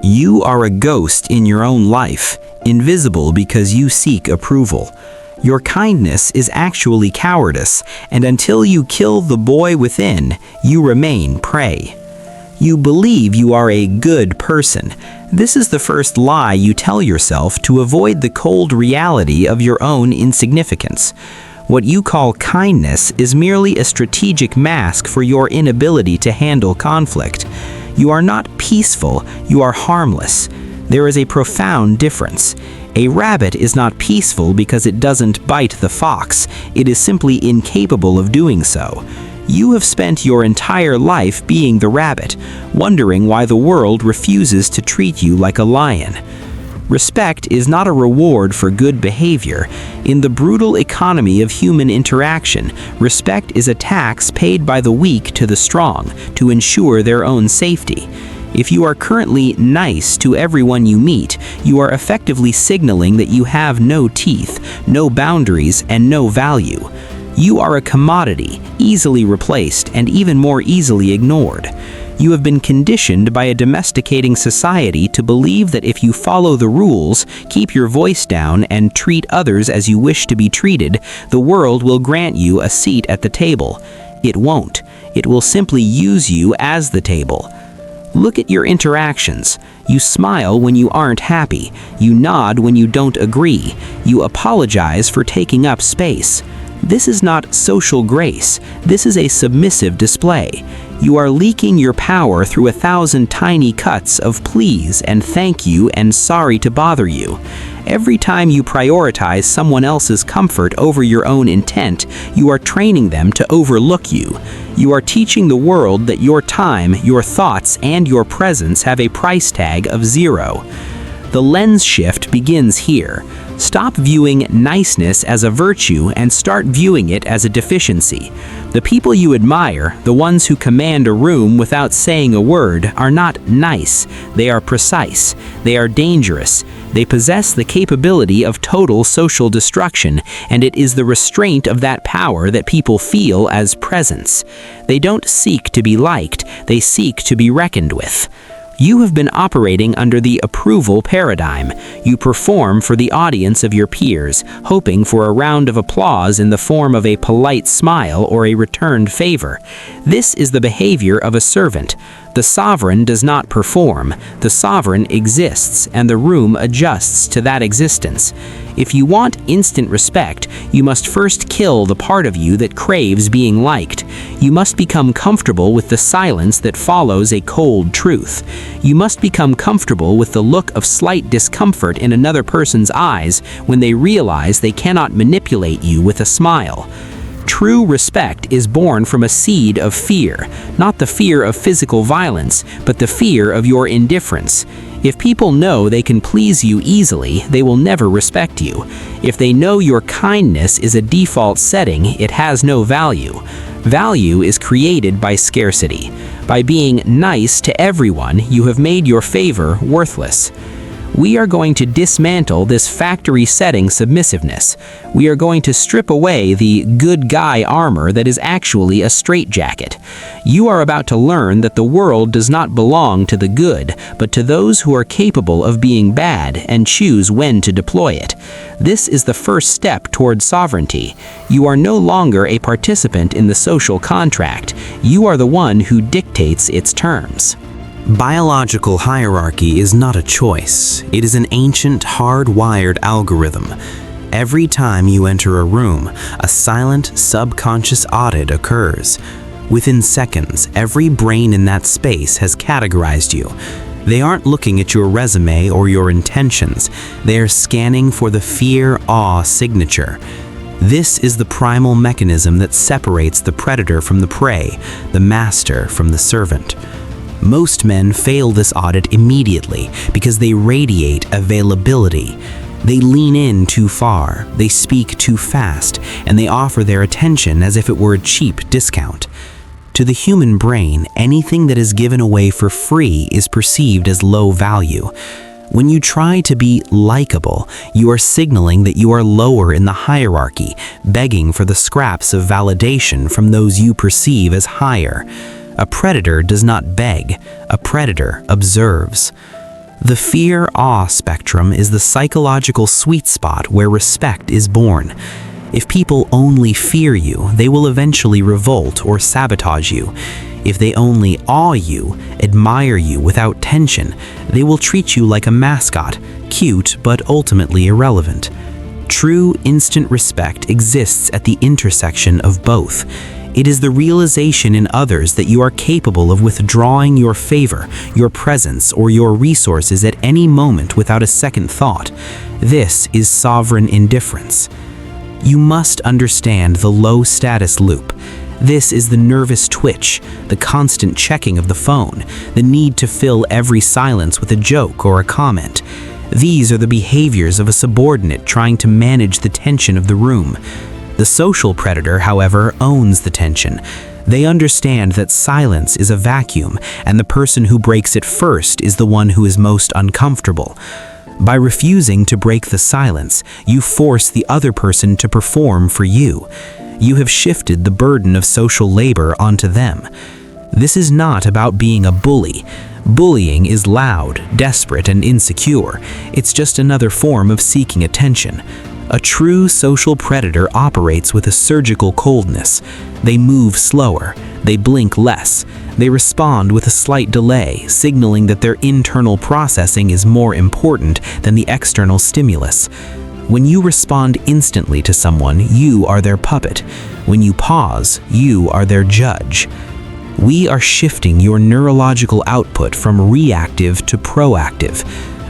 You are a ghost in your own life, invisible because you seek approval. Your kindness is actually cowardice, and until you kill the boy within, you remain prey. You believe you are a good person. This is the first lie you tell yourself to avoid the cold reality of your own insignificance. What you call kindness is merely a strategic mask for your inability to handle conflict. You are not peaceful, you are harmless. There is a profound difference. A rabbit is not peaceful because it doesn't bite the fox. It is simply incapable of doing so. You have spent your entire life being the rabbit, wondering why the world refuses to treat you like a lion. Respect is not a reward for good behavior. In the brutal economy of human interaction, respect is a tax paid by the weak to the strong to ensure their own safety. If you are currently nice to everyone you meet, you are effectively signaling that you have no teeth, no boundaries, and no value. You are a commodity, easily replaced and even more easily ignored. You have been conditioned by a domesticating society to believe that if you follow the rules, keep your voice down, and treat others as you wish to be treated, the world will grant you a seat at the table. It won't. It will simply use you as the table. Look at your interactions. You smile when you aren't happy. You nod when you don't agree. You apologize for taking up space. This is not social grace. This is a submissive display. You are leaking your power through 1,000 tiny cuts of please and thank you and sorry to bother you. Every time you prioritize someone else's comfort over your own intent, you are training them to overlook you. You are teaching the world that your time, your thoughts, and your presence have a price tag of 0. The lens shift begins here. Stop viewing niceness as a virtue and start viewing it as a deficiency. The people you admire, the ones who command a room without saying a word, are not nice. They are precise. They are dangerous. They possess the capability of total social destruction, and it is the restraint of that power that people feel as presence. They don't seek to be liked. They seek to be reckoned with. You have been operating under the approval paradigm. You perform for the audience of your peers, hoping for a round of applause in the form of a polite smile or a returned favor. This is the behavior of a servant. The sovereign does not perform. The sovereign exists, and the room adjusts to that existence. If you want instant respect, you must first kill the part of you that craves being liked. You must become comfortable with the silence that follows a cold truth. You must become comfortable with the look of slight discomfort in another person's eyes when they realize they cannot manipulate you with a smile. True respect is born from a seed of fear, not the fear of physical violence, but the fear of your indifference. If people know they can please you easily, they will never respect you. If they know your kindness is a default setting, it has no value. Value is created by scarcity. By being nice to everyone, you have made your favor worthless. We are going to dismantle this factory setting submissiveness. We are going to strip away the good guy armor that is actually a straitjacket. You are about to learn that the world does not belong to the good, but to those who are capable of being bad and choose when to deploy it. This is the first step toward sovereignty. You are no longer a participant in the social contract. You are the one who dictates its terms. Biological hierarchy is not a choice. It is an ancient, hard-wired algorithm. Every time you enter a room, a silent, subconscious audit occurs. Within seconds, every brain in that space has categorized you. They aren't looking at your resume or your intentions. They are scanning for the fear-awe signature. This is the primal mechanism that separates the predator from the prey, the master from the servant. Most men fail this audit immediately because they radiate availability. They lean in too far, they speak too fast, and they offer their attention as if it were a cheap discount. To the human brain, anything that is given away for free is perceived as low value. When you try to be likable, you are signaling that you are lower in the hierarchy, begging for the scraps of validation from those you perceive as higher. A predator does not beg, a predator observes. The fear-awe spectrum is the psychological sweet spot where respect is born. If people only fear you, they will eventually revolt or sabotage you. If they only awe you, admire you without tension, they will treat you like a mascot, cute but ultimately irrelevant. True instant respect exists at the intersection of both. It is the realization in others that you are capable of withdrawing your favor, your presence, or your resources at any moment without a second thought. This is sovereign indifference. You must understand the low status loop. This is the nervous twitch, the constant checking of the phone, the need to fill every silence with a joke or a comment. These are the behaviors of a subordinate trying to manage the tension of the room. The social predator, however, owns the tension. They understand that silence is a vacuum, and the person who breaks it first is the one who is most uncomfortable. By refusing to break the silence, you force the other person to perform for you. You have shifted the burden of social labor onto them. This is not about being a bully. Bullying is loud, desperate, and insecure. It's just another form of seeking attention. A true social predator operates with a surgical coldness. They move slower, they blink less, they respond with a slight delay, signaling that their internal processing is more important than the external stimulus. When you respond instantly to someone, you are their puppet. When you pause, you are their judge. We are shifting your neurological output from reactive to proactive.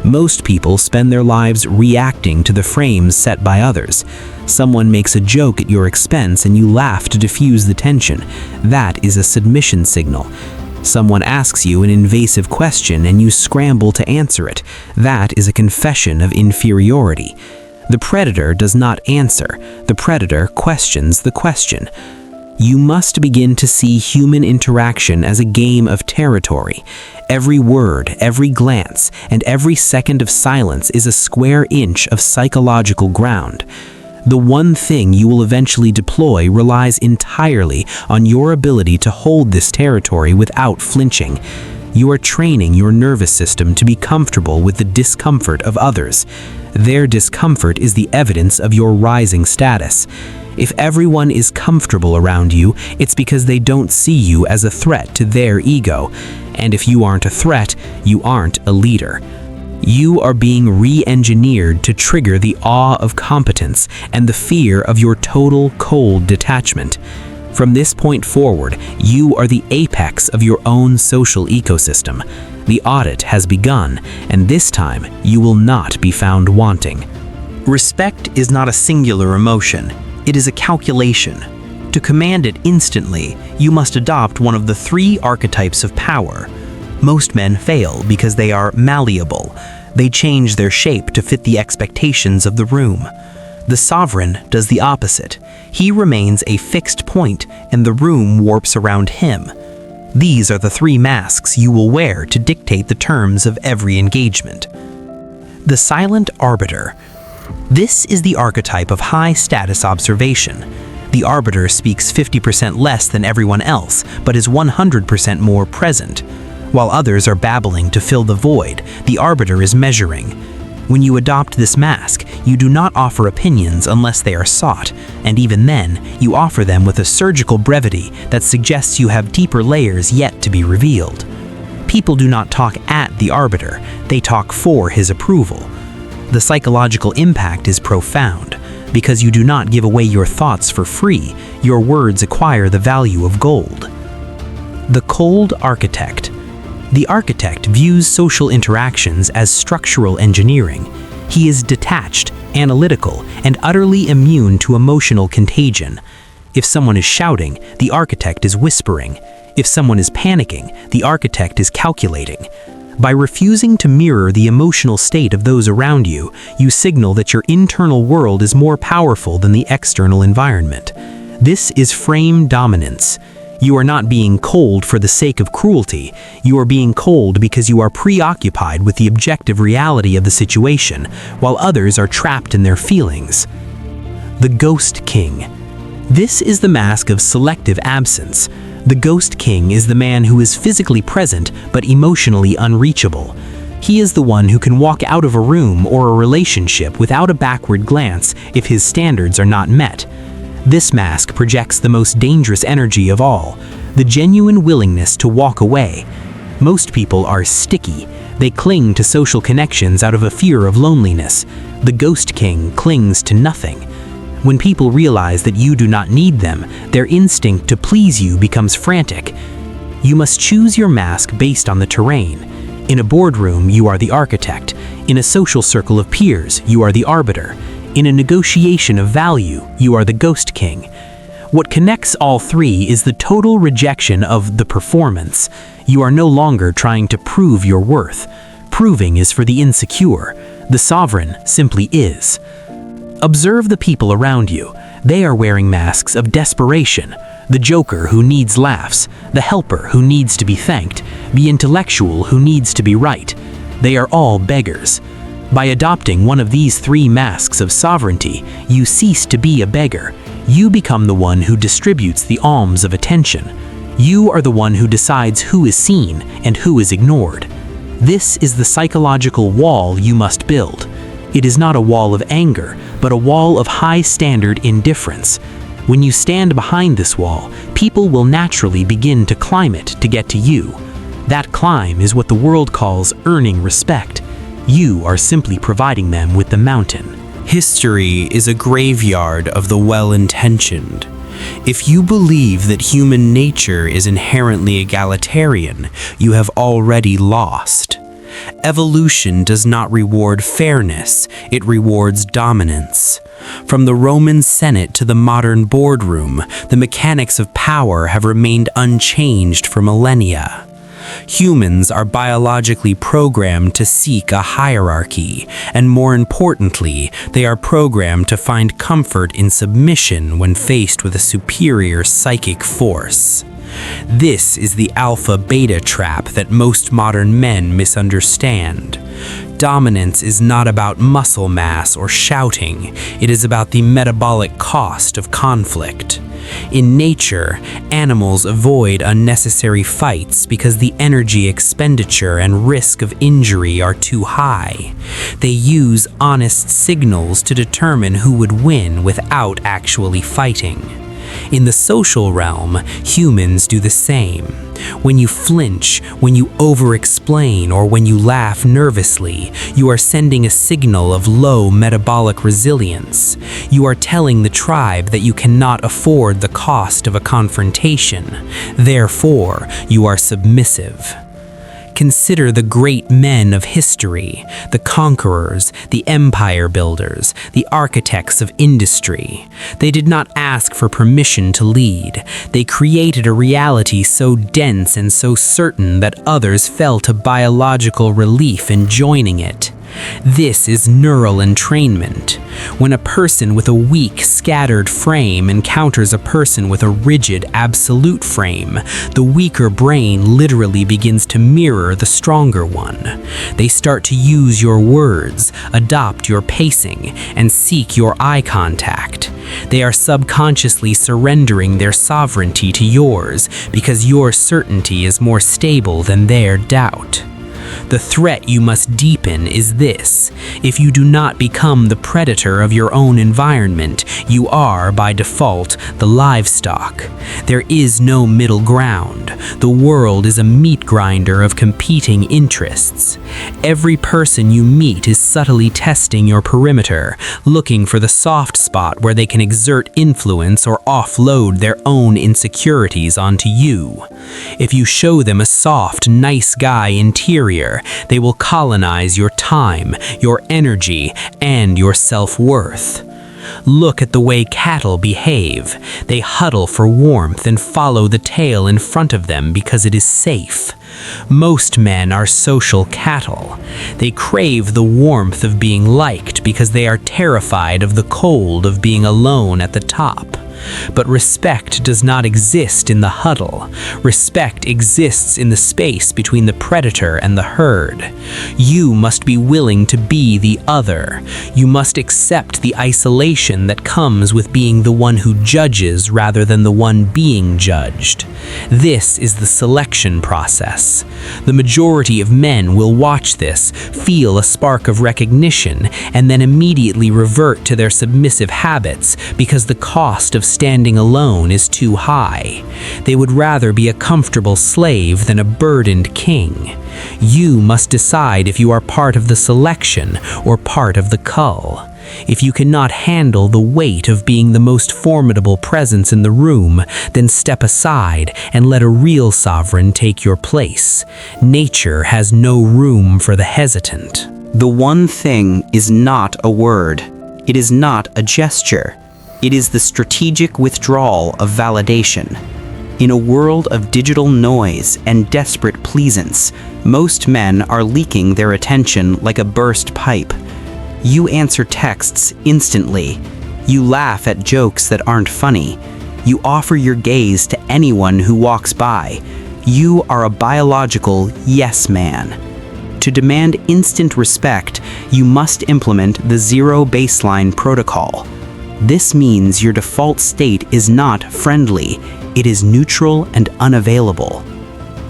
Most people spend their lives reacting to the frames set by others. Someone makes a joke at your expense and you laugh to diffuse the tension. That is a submission signal. Someone asks you an invasive question and you scramble to answer it. That is a confession of inferiority. The predator does not answer. The predator questions the question. You must begin to see human interaction as a game of territory. Every word, every glance, and every second of silence is a square inch of psychological ground. The one thing you will eventually deploy relies entirely on your ability to hold this territory without flinching. You are training your nervous system to be comfortable with the discomfort of others. Their discomfort is the evidence of your rising status. If everyone is comfortable around you, it's because they don't see you as a threat to their ego. And if you aren't a threat, you aren't a leader. You are being re-engineered to trigger the awe of competence and the fear of your total cold detachment. From this point forward, you are the apex of your own social ecosystem. The audit has begun, and this time you will not be found wanting. Respect is not a singular emotion. It is a calculation. To command it instantly, you must adopt one of the 3 archetypes of power. Most men fail because they are malleable. They change their shape to fit the expectations of the room. The sovereign does the opposite. He remains a fixed point and the room warps around him. These are the 3 masks you will wear to dictate the terms of every engagement. The silent arbiter. This is the archetype of high-status observation. The arbiter speaks 50% less than everyone else, but is 100% more present. While others are babbling to fill the void, the arbiter is measuring. When you adopt this mask, you do not offer opinions unless they are sought, and even then, you offer them with a surgical brevity that suggests you have deeper layers yet to be revealed. People do not talk at the arbiter, they talk for his approval. The psychological impact is profound. Because you do not give away your thoughts for free, your words acquire the value of gold. The cold architect. The architect views social interactions as structural engineering. He is detached, analytical, and utterly immune to emotional contagion. If someone is shouting, the architect is whispering. If someone is panicking, the architect is calculating. By refusing to mirror the emotional state of those around you, you signal that your internal world is more powerful than the external environment. This is frame dominance. You are not being cold for the sake of cruelty. You are being cold because you are preoccupied with the objective reality of the situation, while others are trapped in their feelings. The Ghost King. This is the mask of selective absence. The Ghost King is the man who is physically present but emotionally unreachable. He is the one who can walk out of a room or a relationship without a backward glance if his standards are not met. This mask projects the most dangerous energy of all, the genuine willingness to walk away. Most people are sticky. They cling to social connections out of a fear of loneliness. The Ghost King clings to nothing. When people realize that you do not need them, their instinct to please you becomes frantic. You must choose your mask based on the terrain. In a boardroom, you are the architect. In a social circle of peers, you are the arbiter. In a negotiation of value, you are the Ghost King. What connects all three is the total rejection of the performance. You are no longer trying to prove your worth. Proving is for the insecure. The sovereign simply is. Observe the people around you. They are wearing masks of desperation. The joker who needs laughs, the helper who needs to be thanked, the intellectual who needs to be right. They are all beggars. By adopting one of these three masks of sovereignty, you cease to be a beggar. You become the one who distributes the alms of attention. You are the one who decides who is seen and who is ignored. This is the psychological wall you must build. It is not a wall of anger, but a wall of high-standard indifference. When you stand behind this wall, people will naturally begin to climb it to get to you. That climb is what the world calls earning respect. You are simply providing them with the mountain. History is a graveyard of the well-intentioned. If you believe that human nature is inherently egalitarian, you have already lost. Evolution does not reward fairness, it rewards dominance. From the Roman Senate to the modern boardroom, the mechanics of power have remained unchanged for millennia. Humans are biologically programmed to seek a hierarchy, and more importantly, they are programmed to find comfort in submission when faced with a superior psychic force. This is the alpha-beta trap that most modern men misunderstand. Dominance is not about muscle mass or shouting, it is about the metabolic cost of conflict. In nature, animals avoid unnecessary fights because the energy expenditure and risk of injury are too high. They use honest signals to determine who would win without actually fighting. In the social realm, humans do the same. When you flinch, when you over-explain, or when you laugh nervously, you are sending a signal of low metabolic resilience. You are telling the tribe that you cannot afford the cost of a confrontation. Therefore, you are submissive. Consider the great men of history, the conquerors, the empire builders, the architects of industry. They did not ask for permission to lead. They created a reality so dense and so certain that others felt a biological relief in joining it. This is neural entrainment. When a person with a weak, scattered frame encounters a person with a rigid, absolute frame, the weaker brain literally begins to mirror the stronger one. They start to use your words, adopt your pacing, and seek your eye contact. They are subconsciously surrendering their sovereignty to yours because your certainty is more stable than their doubt. The threat you must deepen is this: if you do not become the predator of your own environment, you are, by default, the livestock. There is no middle ground. The world is a meat grinder of competing interests. Every person you meet is subtly testing your perimeter, looking for the soft spot where they can exert influence or offload their own insecurities onto you. If you show them a soft, nice guy interior, they will colonize your time, your energy, and your self-worth. Look at the way cattle behave. They huddle for warmth and follow the tail in front of them because it is safe. Most men are social cattle. They crave the warmth of being liked because they are terrified of the cold of being alone at the top. But respect does not exist in the huddle. Respect exists in the space between the predator and the herd. You must be willing to be the other. You must accept the isolation that comes with being the one who judges rather than the one being judged. This is the selection process. The majority of men will watch this, feel a spark of recognition, and then immediately revert to their submissive habits because the cost of standing alone is too high. They would rather be a comfortable slave than a burdened king. You must decide if you are part of the selection or part of the cull. If you cannot handle the weight of being the most formidable presence in the room, then step aside and let a real sovereign take your place. Nature has no room for the hesitant. The one thing is not a word. It is not a gesture. It is the strategic withdrawal of validation. In a world of digital noise and desperate pleasance, most men are leaking their attention like a burst pipe. You answer texts instantly. You laugh at jokes that aren't funny. You offer your gaze to anyone who walks by. You are a biological yes man. To demand instant respect, you must implement the zero baseline protocol. This means your default state is not friendly. It is neutral and unavailable.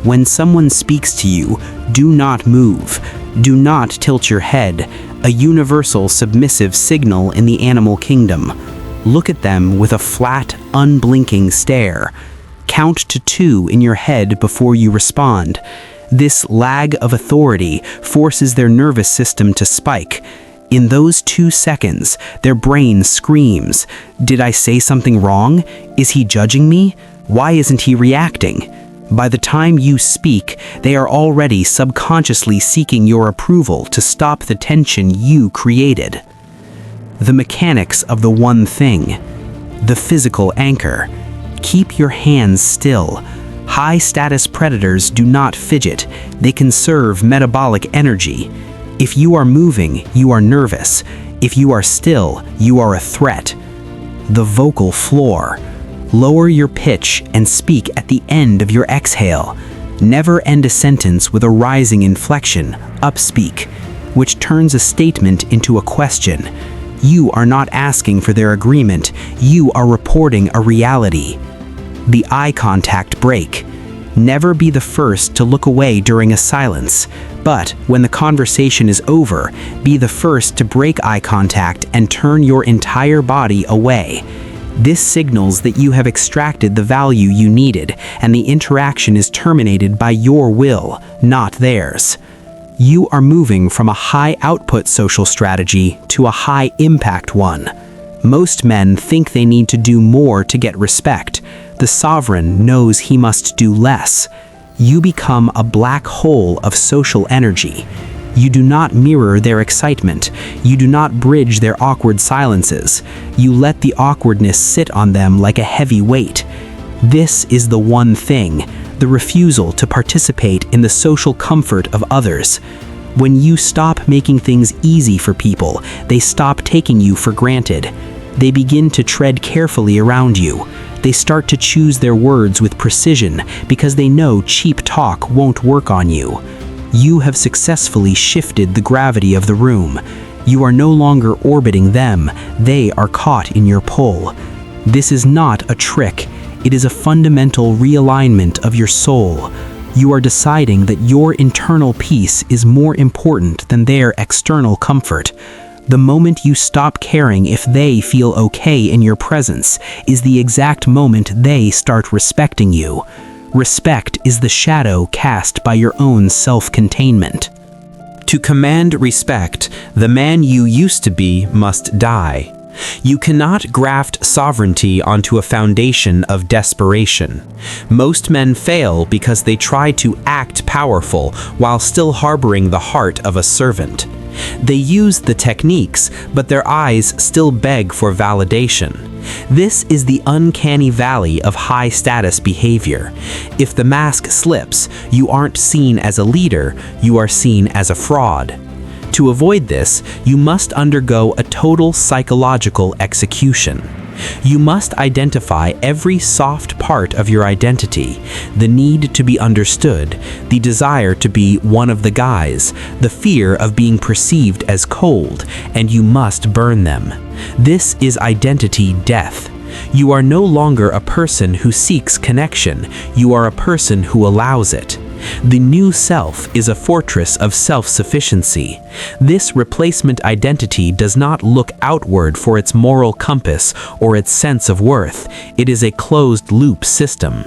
When someone speaks to you, do not move. Do not tilt your head, a universal submissive signal in the animal kingdom. Look at them with a flat, unblinking stare. Count to 2 in your head before you respond. This lag of authority forces their nervous system to spike. In those 2 seconds, their brain screams, "Did I say something wrong? Is he judging me? Why isn't he reacting?" By the time you speak, they are already subconsciously seeking your approval to stop the tension you created. The mechanics of the one thing. The physical anchor. Keep your hands still. High-status predators do not fidget. They conserve metabolic energy. If you are moving, you are nervous. If you are still, you are a threat. The vocal floor. Lower your pitch and speak at the end of your exhale. Never end a sentence with a rising inflection, upspeak, which turns a statement into a question. You are not asking for their agreement. You are reporting a reality. The eye contact break. Never be the first to look away during a silence, but when the conversation is over, be the first to break eye contact and turn your entire body away. This signals that you have extracted the value you needed, and the interaction is terminated by your will, not theirs. You are moving from a high-output social strategy to a high-impact one. Most men think they need to do more to get respect. The sovereign knows he must do less. You become a black hole of social energy. You do not mirror their excitement. You do not bridge their awkward silences. You let the awkwardness sit on them like a heavy weight. This is the one thing, the refusal to participate in the social comfort of others. When you stop making things easy for people, they stop taking you for granted. They begin to tread carefully around you. They start to choose their words with precision because they know cheap talk won't work on you. You have successfully shifted the gravity of the room. You are no longer orbiting them, they are caught in your pull. This is not a trick, it is a fundamental realignment of your soul. You are deciding that your internal peace is more important than their external comfort. The moment you stop caring if they feel okay in your presence is the exact moment they start respecting you. Respect is the shadow cast by your own self-containment. To command respect, the man you used to be must die. You cannot graft sovereignty onto a foundation of desperation. Most men fail because they try to act powerful while still harboring the heart of a servant. They use the techniques, but their eyes still beg for validation. This is the uncanny valley of high-status behavior. If the mask slips, you aren't seen as a leader, you are seen as a fraud. To avoid this, you must undergo a total psychological execution. You must identify every soft part of your identity, the need to be understood, the desire to be one of the guys, the fear of being perceived as cold, and you must burn them. This is identity death. You are no longer a person who seeks connection, you are a person who allows it. The new self is a fortress of self-sufficiency. This replacement identity does not look outward for its moral compass or its sense of worth. It is a closed-loop system.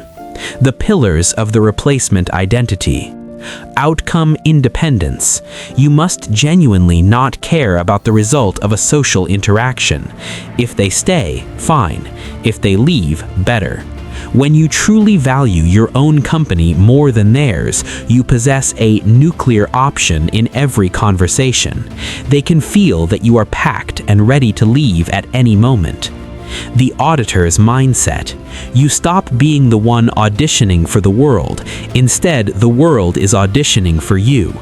The pillars of the replacement identity. Outcome independence. You must genuinely not care about the result of a social interaction. If they stay, fine. If they leave, better. When you truly value your own company more than theirs, you possess a nuclear option in every conversation. They can feel that you are packed and ready to leave at any moment. The auditor's mindset. You stop being the one auditioning for the world. Instead, the world is auditioning for you.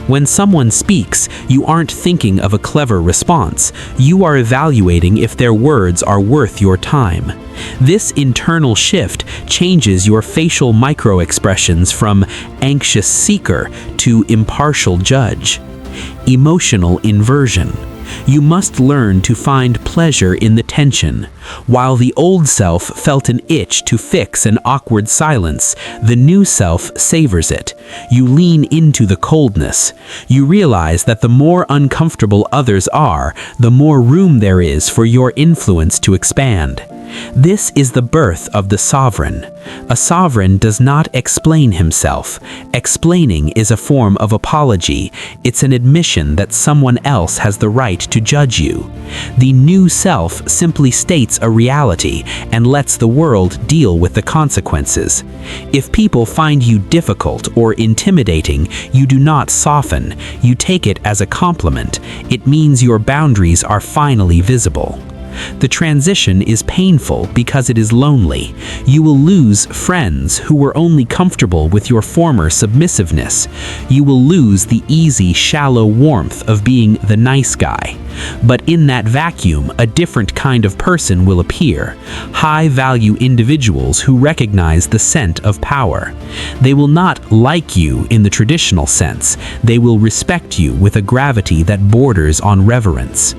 When someone speaks, you aren't thinking of a clever response. You are evaluating if their words are worth your time. This internal shift changes your facial micro-expressions from anxious seeker to impartial judge. Emotional inversion. You must learn to find pleasure in the tension. While the old self felt an itch to fix an awkward silence, the new self savors it. You lean into the coldness. You realize that the more uncomfortable others are, the more room there is for your influence to expand. This is the birth of the sovereign. A sovereign does not explain himself. Explaining is a form of apology. It's an admission that someone else has the right to judge you. The new self simply states a reality and lets the world deal with the consequences. If people find you difficult or intimidating, you do not soften. You take it as a compliment. It means your boundaries are finally visible. The transition is painful because it is lonely. You will lose friends who were only comfortable with your former submissiveness. You will lose the easy, shallow warmth of being the nice guy. But in that vacuum, a different kind of person will appear. High-value individuals who recognize the scent of power. They will not like you in the traditional sense. They will respect you with a gravity that borders on reverence.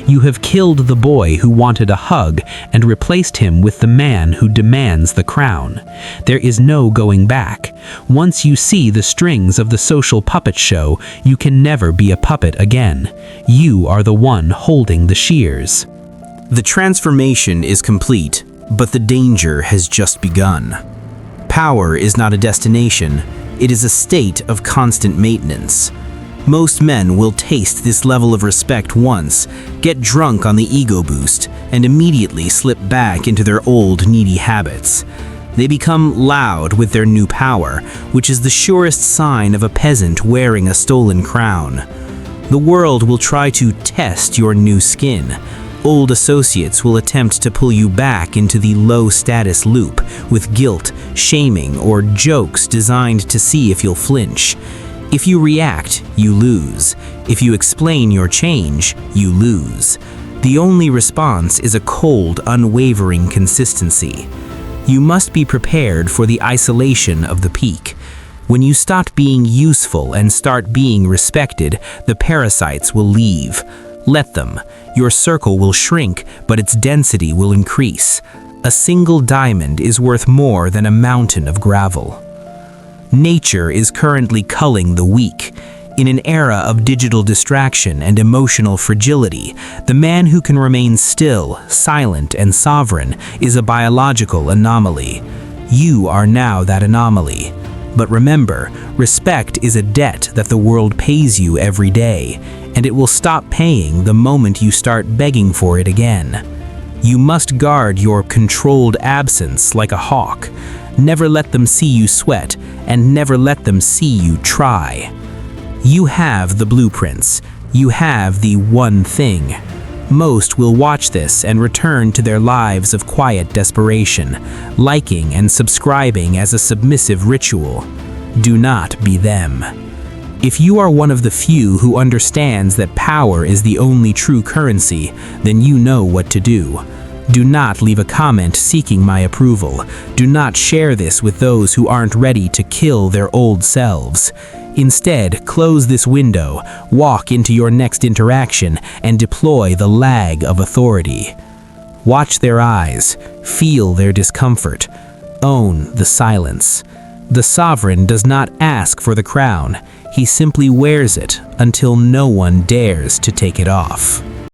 You have killed the boy who wanted a hug and replaced him with the man who demands the crown. There is no going back. Once you see the strings of the social puppet show, you can never be a puppet again. You are the one holding the shears. The transformation is complete, but the danger has just begun. Power is not a destination, it is a state of constant maintenance. Most men will taste this level of respect once, get drunk on the ego boost, and immediately slip back into their old needy habits. They become loud with their new power, which is the surest sign of a peasant wearing a stolen crown. The world will try to test your new skin. Old associates will attempt to pull you back into the low-status loop with guilt, shaming, or jokes designed to see if you'll flinch. If you react, you lose. If you explain your change, you lose. The only response is a cold, unwavering consistency. You must be prepared for the isolation of the peak. When you stop being useful and start being respected, the parasites will leave. Let them. Your circle will shrink, but its density will increase. A single diamond is worth more than a mountain of gravel. Nature is currently culling the weak. In an era of digital distraction and emotional fragility, the man who can remain still, silent, and sovereign is a biological anomaly. You are now that anomaly. But remember, respect is a debt that the world pays you every day, and it will stop paying the moment you start begging for it again. You must guard your controlled absence like a hawk. Never let them see you sweat, and never let them see you try. You have the blueprints. You have the one thing. Most will watch this and return to their lives of quiet desperation, liking and subscribing as a submissive ritual. Do not be them. If you are one of the few who understands that power is the only true currency, then you know what to do. Do not leave a comment seeking my approval. Do not share this with those who aren't ready to kill their old selves. Instead, close this window, walk into your next interaction, and deploy the lag of authority. Watch their eyes, feel their discomfort, own the silence. The sovereign does not ask for the crown, he simply wears it until no one dares to take it off.